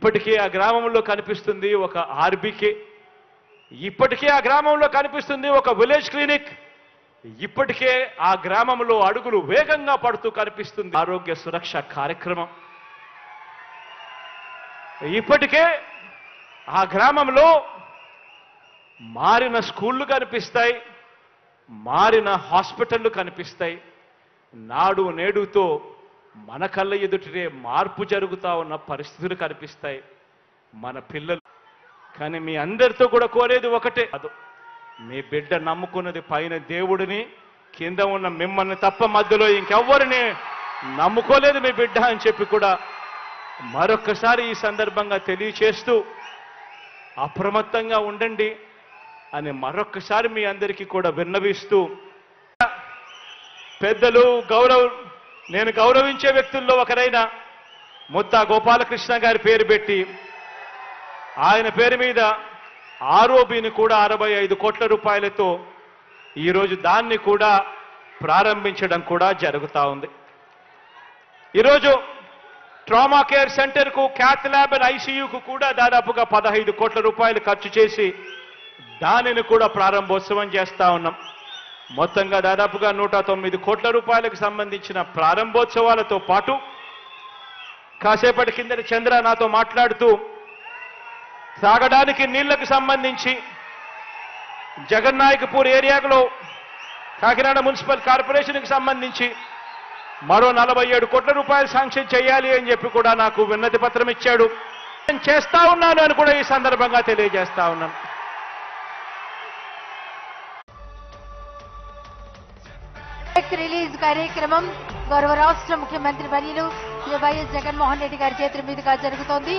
ఇప్పటికే ఆ గ్రామంలో కనిపిస్తుంది ఒక ఆర్బీకే, ఇప్పటికే ఆ గ్రామంలో కనిపిస్తుంది ఒక విలేజ్ క్లినిక్, ఇప్పటికే ఆ గ్రామంలో అడుగులు వేగంగా పడుతూ కనిపిస్తుంది ఆరోగ్య సురక్ష కార్యక్రమం. ఇప్పటికే ఆ గ్రామంలో మారిన స్కూళ్ళు కనిపిస్తాయి, మారిన హాస్పిటళ్ళు కనిపిస్తాయి. నాడు నేడుతో మన కళ్ళ ఎదుటే మార్పు జరుగుతూ ఉన్న పరిస్థితులు కనిపిస్తాయి మన పిల్లలు. కానీ మీ అందరితో కూడా కోరేది ఒకటే, అదు మీ బిడ్డ నమ్ముకున్నది పైన దేవుడిని, కింద ఉన్న మిమ్మల్ని తప్ప మధ్యలో ఇంకెవ్వరిని నమ్ముకోలేదు మీ బిడ్డ అని చెప్పి కూడా మరొక్కసారి ఈ సందర్భంగా తెలియచేస్తూ అప్రమత్తంగా ఉండండి అని మరొక్కసారి మీ అందరికీ కూడా విన్నవిస్తూ, పెద్దలు నేను గౌరవించే వ్యక్తుల్లో ఒకరైన ముత్తా గోపాలకృష్ణ గారి పేరు పెట్టి ఆయన పేరు మీద ఆర్ఓబిని కూడా 65 కోట్ల రూపాయలతో ఈరోజు దాన్ని కూడా ప్రారంభించడం కూడా జరుగుతూ ఉంది. ఈరోజు ట్రామా కేర్ సెంటర్కు, క్యాత్ ల్యాబ్ అండ్ ఐసీయూకు కూడా దాదాపుగా 15 కోట్ల రూపాయలు ఖర్చు చేసి దానిని కూడా ప్రారంభోత్సవం చేస్తా ఉన్నాం. మొత్తంగా దాదాపుగా 109 కోట్ల రూపాయలకు సంబంధించిన ప్రారంభోత్సవాలతో పాటు కాసేపటి కిందటి చంద్ర నాతో మాట్లాడుతూ తాగడానికి నీళ్లకు సంబంధించి జగన్నాయకపూర్ ఏరియాలో కాకినాడ మున్సిపల్ కార్పొరేషన్కి సంబంధించి మరో 47 కోట్ల రూపాయలు శాంక్షన్ చేయాలి అని చెప్పి కూడా నాకు విన్నతి పత్రం ఇచ్చాడు. నేను చేస్తా ఉన్నాను అని కూడా ఈ సందర్భంగా తెలియజేస్తా ఉన్నాను. రిలీజ్ కార్యక్రమం గౌరవ రాష్ట్ర ముఖ్యమంత్రి వర్యులు శ్రీ వైఎస్ జగన్మోహన్ రెడ్డి గారి చేతుల మీదుగా జరుగుతోంది.